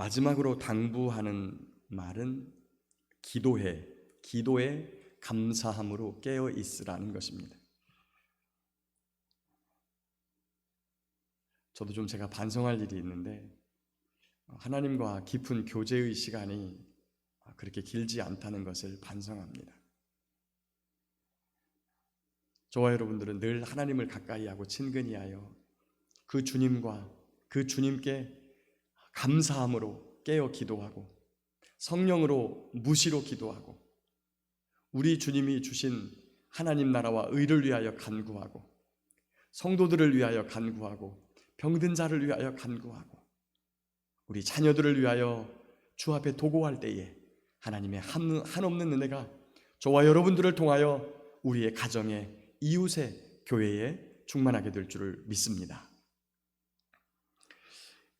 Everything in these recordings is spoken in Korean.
마지막으로 당부하는 말은 기도에 감사함으로 깨어 있으라는 것입니다. 저도 좀 제가 반성할 일이 있는데 하나님과 깊은 교제의 시간이 그렇게 길지 않다는 것을 반성합니다. 저와 여러분들은 늘 하나님을 가까이 하고 친근히 하여 그 주님과 그 주님께 감사함으로 깨어 기도하고 성령으로 무시로 기도하고 우리 주님이 주신 하나님 나라와 의를 위하여 간구하고 성도들을 위하여 간구하고 병든 자를 위하여 간구하고 우리 자녀들을 위하여 주 앞에 도구할 때에 하나님의 한없는 은혜가 저와 여러분들을 통하여 우리의 가정에, 이웃의 교회에 충만하게 될 줄을 믿습니다.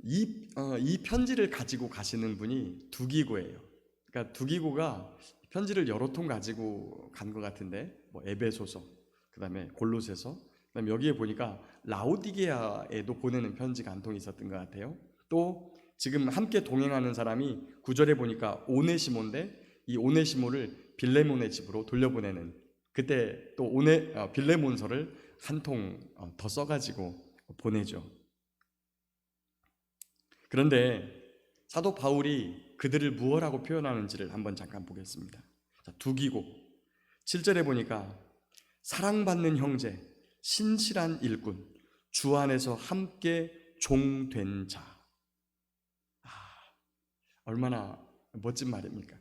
이 편지를 가지고 가시는 분이 두기고예요. 그러니까 두기고가 편지를 여러 통 가지고 간 것 같은데 에베소서, 그 다음에 골로새서, 그 다음에 여기에 보니까 라오디게아에도 보내는 편지가 한 통 있었던 것 같아요. 또 지금 함께 동행하는 사람이 9절에 보니까 오네시모인데 이 오네시모를 빌레몬의 집으로 돌려보내는, 그때 또 빌레몬서를 한 통 더 써가지고 보내죠. 그런데 사도 바울이 그들을 무엇라고 표현하는지를 한번 잠깐 보겠습니다. 두기고 7절에 보니까 사랑받는 형제, 신실한 일꾼, 주 안에서 함께 종된 자. 얼마나 멋진 말입니까?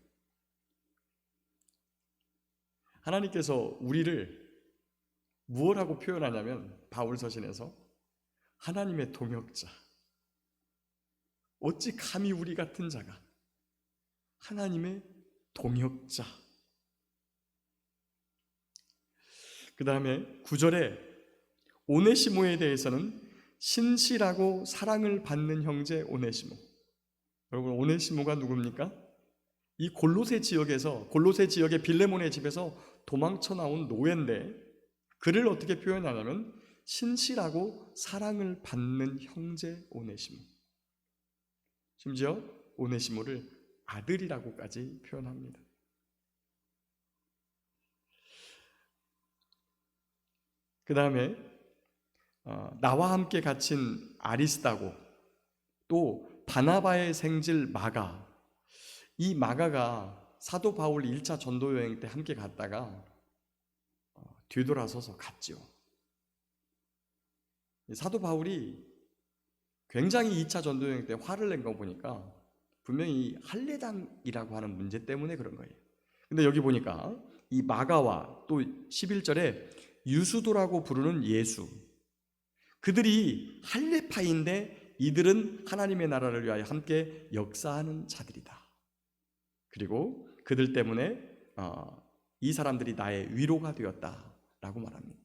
하나님께서 우리를 무엇라고 표현하냐면 바울 서신에서 하나님의 동역자. 어찌 감히 우리 같은 자가 하나님의 동역자. 그 다음에 9절에 오네시모에 대해서는 신실하고 사랑을 받는 형제 오네시모. 여러분, 오네시모가 누굽니까? 이 골로새 지역의 빌레몬의 집에서 도망쳐 나온 노예인데 그를 어떻게 표현하냐면 신실하고 사랑을 받는 형제 오네시모. 심지어 오네시모를 아들이라고까지 표현합니다. 그 다음에 나와 함께 갇힌 아리스다고, 또 바나바의 생질 마가. 이 마가가 사도 바울 1차 전도 여행 때 함께 갔다가 뒤돌아서서 갔죠. 사도 바울이 굉장히 2차 전도 여행 때 화를 낸 거 보니까 분명히 할례당이라고 하는 문제 때문에 그런 거예요. 근데 여기 보니까 이 마가와 또 11절에 유수도라고 부르는 예수, 그들이 할례파인데 이들은 하나님의 나라를 위하여 함께 역사하는 자들이다. 그리고 그들 때문에 이 사람들이 나의 위로가 되었다라고 말합니다.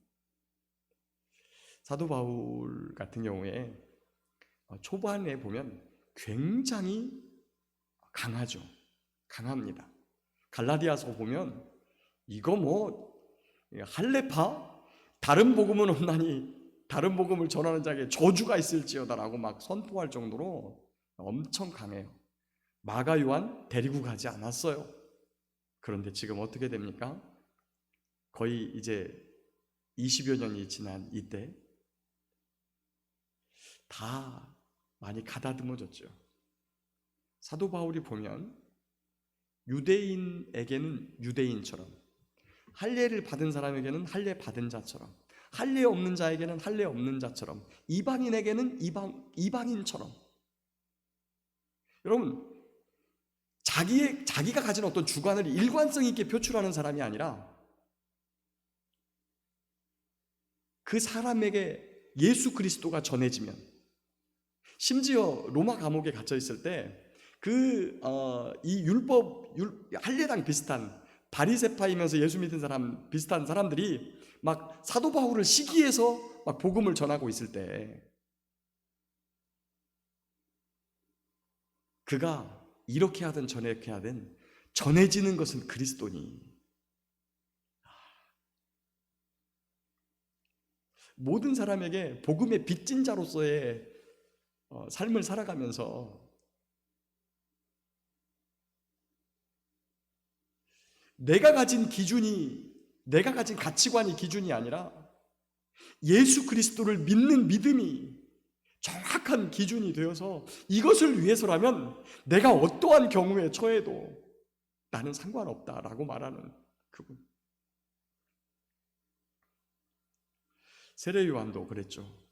사도 바울 같은 경우에 초반에 보면 굉장히 강합니다. 갈라디아서 보면 이거 할례파? 다른 복음은 없나니 다른 복음을 전하는 자에게 저주가 있을지어다라고 막 선포할 정도로 엄청 강해요. 마가 요한 데리고 가지 않았어요. 그런데 지금 어떻게 됩니까? 거의 이제 20여 년이 지난 이때 다 많이 가다듬어졌죠. 사도 바울이 보면 유대인에게는 유대인처럼, 할례를 받은 사람에게는 할례 받은 자처럼, 할례 없는 자에게는 할례 없는 자처럼, 이방인에게는 이방인처럼. 여러분, 자기가 가진 어떤 주관을 일관성 있게 표출하는 사람이 아니라 그 사람에게 예수 그리스도가 전해지면, 심지어 로마 감옥에 갇혀 있을 때 이 할례당 비슷한 바리새파이면서 예수 믿은 사람 비슷한 사람들이 막 사도 바울을 시기해서 막 복음을 전하고 있을 때 그가 이렇게 하든 저렇게 하든 전해지는 것은 그리스도니, 모든 사람에게 복음의 빚진 자로서의 삶을 살아가면서 내가 가진 기준이, 내가 가진 가치관이 기준이 아니라 예수 그리스도를 믿는 믿음이 정확한 기준이 되어서 이것을 위해서라면 내가 어떠한 경우에 처해도 나는 상관없다라고 말하는 그분. 세례 요한도 그랬죠.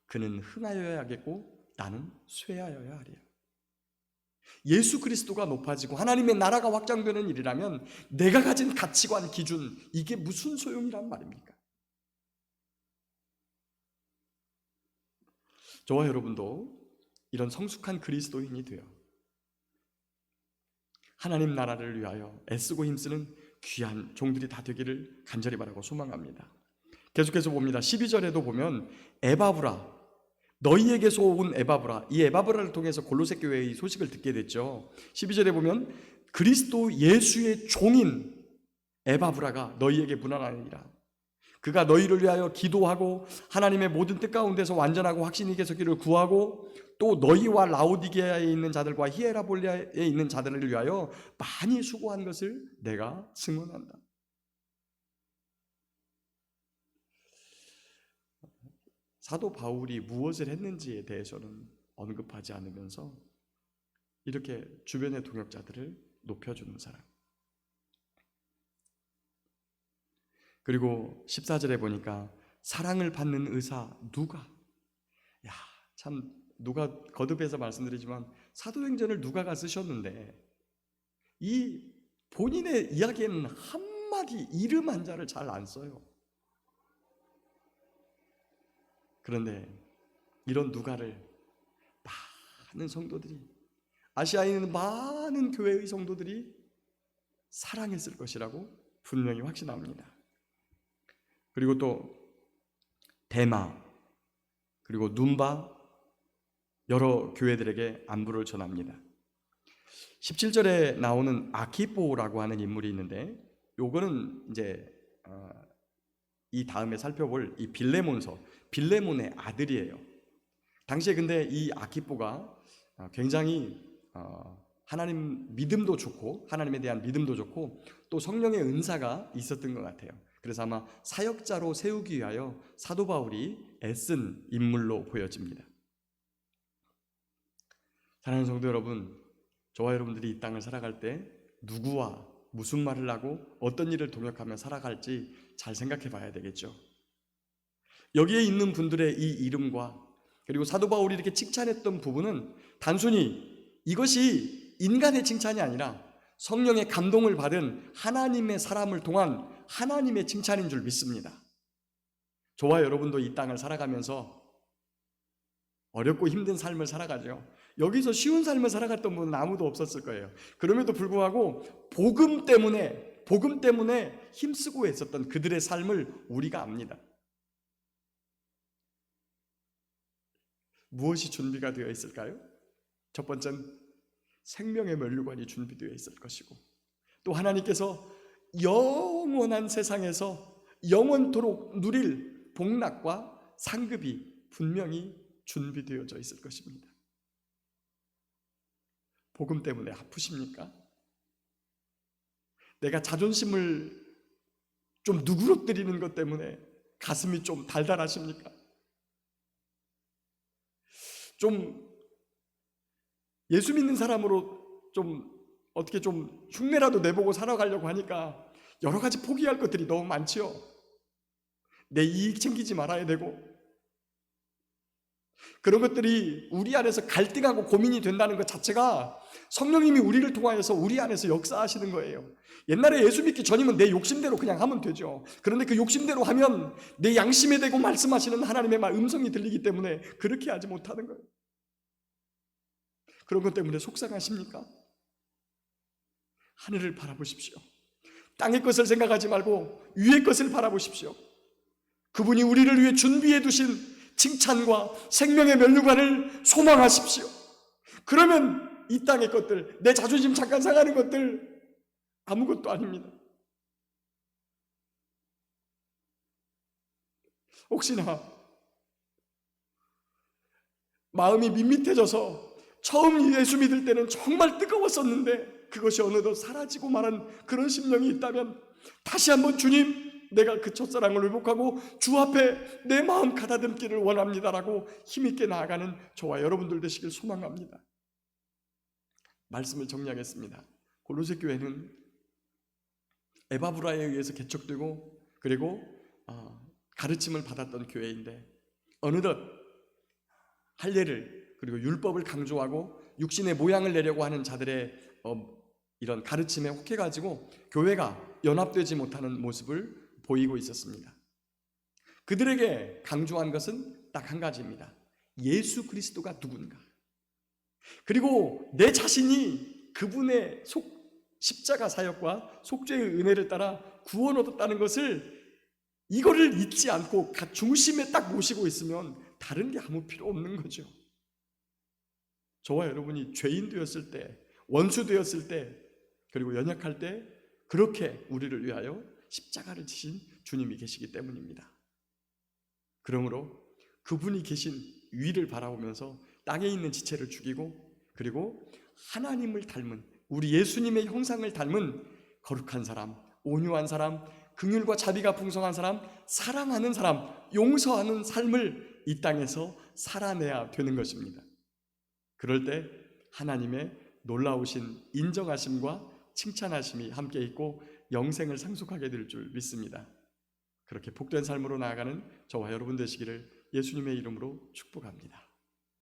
그는 흥하여야 하겠고 나는 쇠하여야 하리라. 예수 그리스도가 높아지고 하나님의 나라가 확장되는 일이라면 내가 가진 가치관, 기준, 이게 무슨 소용이란 말입니까? 저와 여러분도 이런 성숙한 그리스도인이 되어 하나님 나라를 위하여 애쓰고 힘쓰는 귀한 종들이 다 되기를 간절히 바라고 소망합니다. 계속해서 봅니다. 12절에도 보면 에바브라, 너희에게서 온 에바브라, 이 에바브라를 통해서 골로새 교회의 소식을 듣게 됐죠. 12절에 보면 그리스도 예수의 종인 에바브라가 너희에게 문안하니라. 그가 너희를 위하여 기도하고 하나님의 모든 뜻 가운데서 완전하고 확신이 계속기를 구하고 또 너희와 라오디게아에 있는 자들과 히에라볼리아에 있는 자들을 위하여 많이 수고한 것을 내가 증언한다. 사도 바울이 무엇을 했는지에 대해서는 언급하지 않으면서 이렇게 주변의 동역자들을 높여주는 사람. 그리고 14절에 보니까 사랑을 받는 의사 누가? 야, 참 누가 거듭해서 말씀드리지만 사도행전을 누가가 쓰셨는데 이 본인의 이야기에는 한마디 이름 한자를 잘 안 써요. 그런데 이런 누가를 많은 성도들이, 아시아에 있는 많은 교회의 성도들이 사랑했을 것이라고 분명히 확신합니다. 그리고 또 데마, 그리고 눈바, 여러 교회들에게 안부를 전합니다. 17절에 나오는 아키포라고 하는 인물이 있는데 요거는 이제 이 다음에 살펴볼 이 빌레몬서, 빌레몬의 아들이에요. 당시에 근데 이 아키포가 굉장히 하나님 믿음도 좋고 하나님에 대한 믿음도 좋고 또 성령의 은사가 있었던 것 같아요. 그래서 아마 사역자로 세우기 위하여 사도 바울이 애쓴 인물로 보여집니다. 사랑하는 성도 여러분, 저와 여러분들이 이 땅을 살아갈 때 누구와 무슨 말을 하고 어떤 일을 동역하며 살아갈지 잘 생각해 봐야 되겠죠. 여기에 있는 분들의 이 이름과 그리고 사도 바울이 이렇게 칭찬했던 부분은 단순히 이것이 인간의 칭찬이 아니라 성령의 감동을 받은 하나님의 사람을 통한 하나님의 칭찬인 줄 믿습니다. 저와 여러분도 이 땅을 살아가면서 어렵고 힘든 삶을 살아가죠. 여기서 쉬운 삶을 살아갔던 분은 아무도 없었을 거예요. 그럼에도 불구하고 복음 때문에 힘쓰고 있었던 그들의 삶을 우리가 압니다. 무엇이 준비가 되어 있을까요? 첫 번째는 생명의 면류관이 준비되어 있을 것이고 또 하나님께서 영원한 세상에서 영원토록 누릴 복락과 상급이 분명히 준비되어져 있을 것입니다. 복음 때문에 아프십니까? 내가 자존심을 좀 누그러뜨리는 것 때문에 가슴이 좀 달달하십니까? 좀 예수 믿는 사람으로 좀 어떻게 좀 흉내라도 내보고 살아가려고 하니까 여러 가지 포기할 것들이 너무 많지요. 내 이익 챙기지 말아야 되고 그런 것들이 우리 안에서 갈등하고 고민이 된다는 것 자체가 성령님이 우리를 통하여서 우리 안에서 역사하시는 거예요. 옛날에 예수 믿기 전이면 내 욕심대로 그냥 하면 되죠. 그런데 그 욕심대로 하면 내 양심에 대고 말씀하시는 하나님의 음성이 들리기 때문에 그렇게 하지 못하는 거예요. 그런 것 때문에 속상하십니까? 하늘을 바라보십시오. 땅의 것을 생각하지 말고 위의 것을 바라보십시오. 그분이 우리를 위해 준비해 두신 칭찬과 생명의 면류관을 소망하십시오. 그러면 이 땅의 것들, 내 자존심 잠깐 상하는 것들 아무것도 아닙니다. 혹시나 마음이 밋밋해져서 처음 예수 믿을 때는 정말 뜨거웠었는데 그것이 어느덧 사라지고 말한 그런 심령이 있다면 다시 한번 주님, 내가 그 첫사랑을 회복하고 주 앞에 내 마음 가다듬기를 원합니다라고 힘있게 나아가는 저와 여러분들 되시길 소망합니다. 말씀을 정리하겠습니다. 골로새 교회는 에바브라에 의해서 개척되고 그리고 가르침을 받았던 교회인데 어느덧 할례를 그리고 율법을 강조하고 육신의 모양을 내려고 하는 자들의 이런 가르침에 혹해가지고 교회가 연합되지 못하는 모습을 보이고 있었습니다. 그들에게 강조한 것은 딱 한 가지입니다. 예수 그리스도가 누군가, 그리고 내 자신이 그분의 십자가 사역과 속죄의 은혜를 따라 구원 얻었다는 것을, 이거를 잊지 않고 중심에 딱 모시고 있으면 다른 게 아무 필요 없는 거죠. 저와 여러분이 죄인 되었을 때, 원수 되었을 때, 그리고 연약할 때 그렇게 우리를 위하여 십자가를 지신 주님이 계시기 때문입니다. 그러므로 그분이 계신 위를 바라보면서 땅에 있는 지체를 죽이고 그리고 하나님을 닮은, 우리 예수님의 형상을 닮은 거룩한 사람, 온유한 사람, 긍휼과 자비가 풍성한 사람, 사랑하는 사람, 용서하는 삶을 이 땅에서 살아내야 되는 것입니다. 그럴 때 하나님의 놀라우신 인정하심과 칭찬하심이 함께 있고 영생을 상속하게 될 줄 믿습니다. 그렇게 복된 삶으로 나아가는 저와 여러분 되시기를 예수님의 이름으로 축복합니다.